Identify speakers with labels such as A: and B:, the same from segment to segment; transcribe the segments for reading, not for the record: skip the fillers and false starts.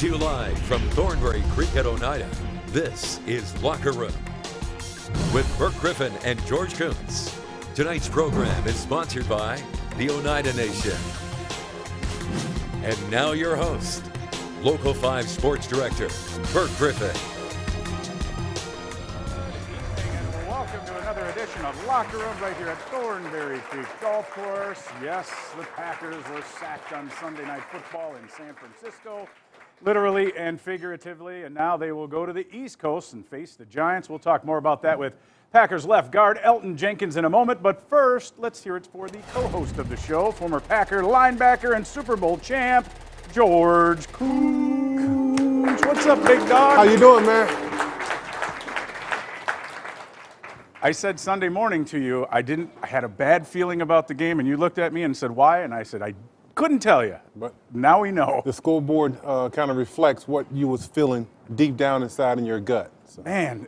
A: to you live from Thornbury Creek at Oneida, this is Locker Room with Burke Griffin and George Kuntz. Tonight's program is sponsored by the Oneida Nation. And now your host, Local 5 Sports Director, Burke Griffin.
B: Welcome to another edition of Locker Room right here at Thornbury Creek Golf Course. Yes, the Packers were sacked on Sunday Night Football in San Francisco, literally and figuratively, and now they will go to the East Coast and face the Giants. We'll talk more about that with Packers left guard Elgton Jenkins in a moment, but first, let's hear it for the co-host of the show, former Packer linebacker and Super Bowl champ, George Kuntz. What's up, big dog?
C: How you doing, man?
B: I said Sunday morning to you, I had a bad feeling about the game, and you looked at me and said, why? And I said, I couldn't tell you, but now we know.
C: The scoreboard kind of reflects what you was feeling deep down inside in your gut. So.
B: Man,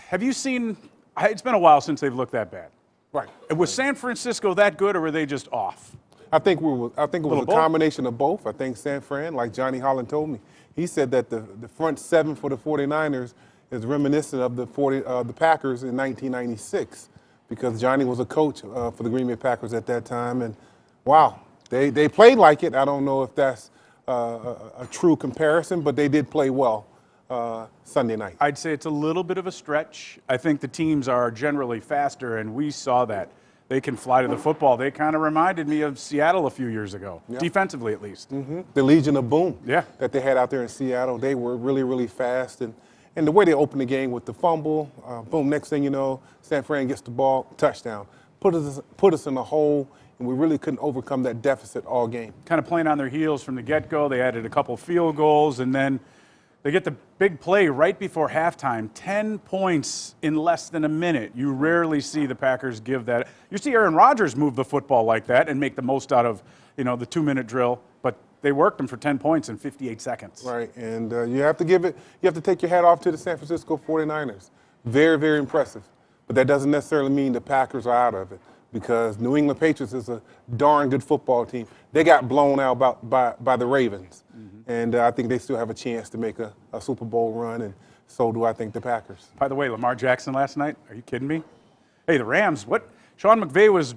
B: have you seen, it's been a while since they've looked that bad.
C: Right.
B: Was San Francisco that good, or were they just off?
C: I think it was a combination of both. I think San Fran, like Johnny Holland told me, he said that the front seven for the 49ers is reminiscent of the Packers in 1996, because Johnny was a coach for the Green Bay Packers at that time, and wow, they played like it. I don't know if that's a true comparison, but they did play well Sunday night.
B: I'd say it's a little bit of a stretch. I think the teams are generally faster, and we saw that. They can fly to the football. They kind of reminded me of Seattle a few years ago, defensively at least.
C: Mm-hmm. The Legion of Boom that they had out there in Seattle, they were really, really fast. And the way they opened the game with the fumble, boom, next thing you know, San Fran gets the ball, touchdown. Put us in a hole, and we really couldn't overcome that deficit all game.
B: Kind of playing on their heels from the get-go. They added a couple field goals, and then they get the big play right before halftime, 10 points in less than a minute. You rarely see the Packers give that. You see Aaron Rodgers move the football like that and make the most out of, the 2-minute drill, but they worked them for 10 points in 58 seconds.
C: Right, and you have to take your hat off to the San Francisco 49ers. Very, very impressive. But that doesn't necessarily mean the Packers are out of it, because New England Patriots is a darn good football team. They got blown out by the Ravens, and I think they still have a chance to make a Super Bowl run, and so do I think the Packers.
B: By the way, Lamar Jackson last night, are you kidding me? Hey, the Rams, Sean McVay was,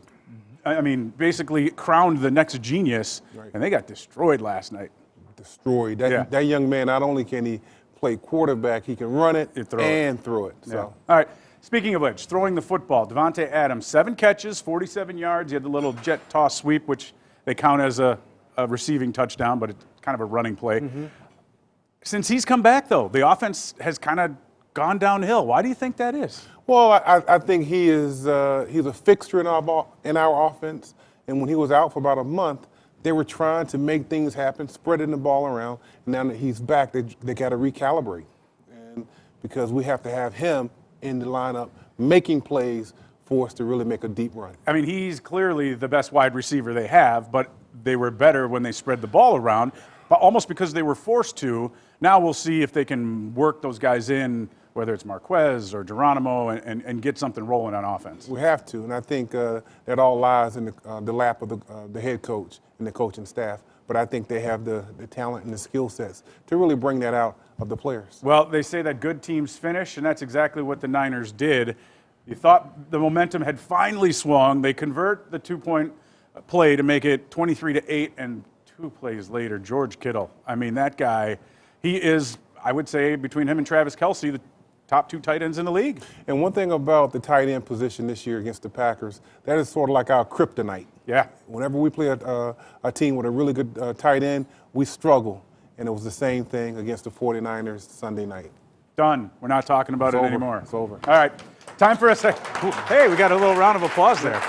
B: basically crowned the next genius, and they got destroyed last night.
C: Destroyed. That young man, not only can he play quarterback, he can run it and throw it. So.
B: Yeah. All right. Speaking of which, throwing the football, Devontae Adams, 7 catches, 47 yards. He had the little jet toss sweep, which they count as a receiving touchdown, but it's kind of a running play. Since he's come back, though, the offense has kind of gone downhill. Why do you think that is?
C: Well, I think he's a fixture in our offense, and when he was out for about a month, they were trying to make things happen, spreading the ball around, and now that he's back, they got to recalibrate, and because we have to have him in the lineup making plays for us to really make a deep run.
B: I mean, he's clearly the best wide receiver they have, but they were better when they spread the ball around, but almost because they were forced to. Now we'll see if they can work those guys in, whether it's Marquez or Geronimo, and get something rolling on offense.
C: We have to, and I think that all lies in the lap of the head coach and the coaching staff. But I think they have the talent and the skill sets to really bring that out of the players.
B: Well, they say that good teams finish, and that's exactly what the Niners did. You thought the momentum had finally swung. They convert the 2-point play to make it 23-8, and 2 plays later, George Kittle. I mean, that guy, he is, I would say, between him and Travis Kelce, the top 2 tight ends in the league.
C: And one thing about the tight end position this year against the Packers, that is sort of like our kryptonite.
B: Yeah.
C: Whenever we play a team with a really good tight end, we struggle. And it was the same thing against the 49ers Sunday night.
B: Done. We're not talking about it anymore.
C: It's over.
B: All right. Time for a second. Hey, we got a little round of applause there.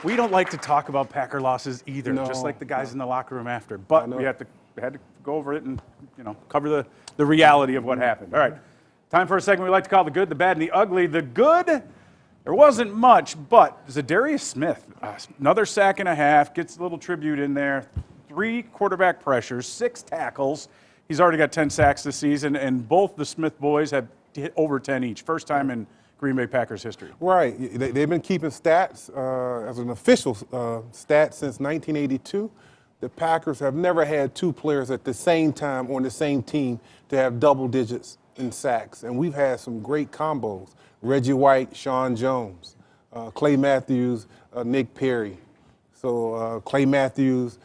B: We don't like to talk about Packer losses either, just like the guys in the locker room after. But we had to go over it and cover the reality of what happened. All right. Time for a segment we like to call the good, the bad, and the ugly. The good, there wasn't much, but Zadarius Smith, another sack and a half, gets a little tribute in there. 3 quarterback pressures, 6 tackles. He's already got 10 sacks this season, and both the Smith boys have hit over 10 each. First time in Green Bay Packers history.
C: Right. They've been keeping stats as an official stat since 1982. the Packers have never had two players at the same time on the same team to have double digits in sacks. And we've had some great combos. Reggie White, Sean Jones, Clay Matthews, Nick Perry. So Clay Matthews,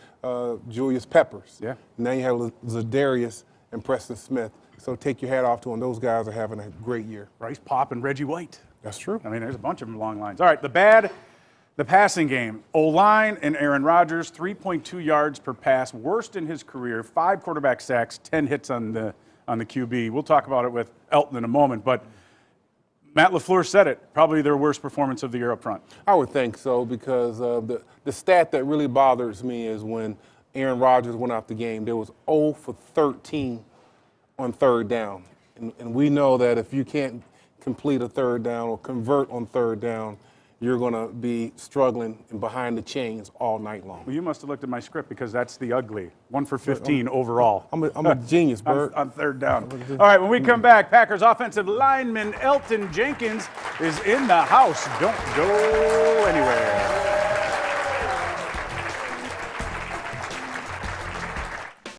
C: Julius Peppers.
B: Yeah.
C: Now you have Zadarius and Preston Smith. So take your hat off to them. Those guys are having a great year.
B: Bryce Pop and Reggie White.
C: That's true.
B: I mean, there's a bunch of them along lines. All right, the passing game. O-line and Aaron Rodgers, 3.2 yards per pass, worst in his career, 5 quarterback sacks, 10 hits on the QB. We'll talk about it with Elgton in a moment, but Matt LaFleur said it, probably their worst performance of the year up front.
C: I would think so, because the stat that really bothers me is when Aaron Rodgers went out the game, there was 0 for 13 on third down. And we know that if you can't complete a third down or convert on third down, you're going to be struggling and behind the chains all night long.
B: Well, you must have looked at my script, because that's the ugly. 1 for 15 overall.
C: I'm a genius, Bert.
B: on third down. All right, when we come back, Packers offensive lineman Elgton Jenkins is in the house. Don't go anywhere.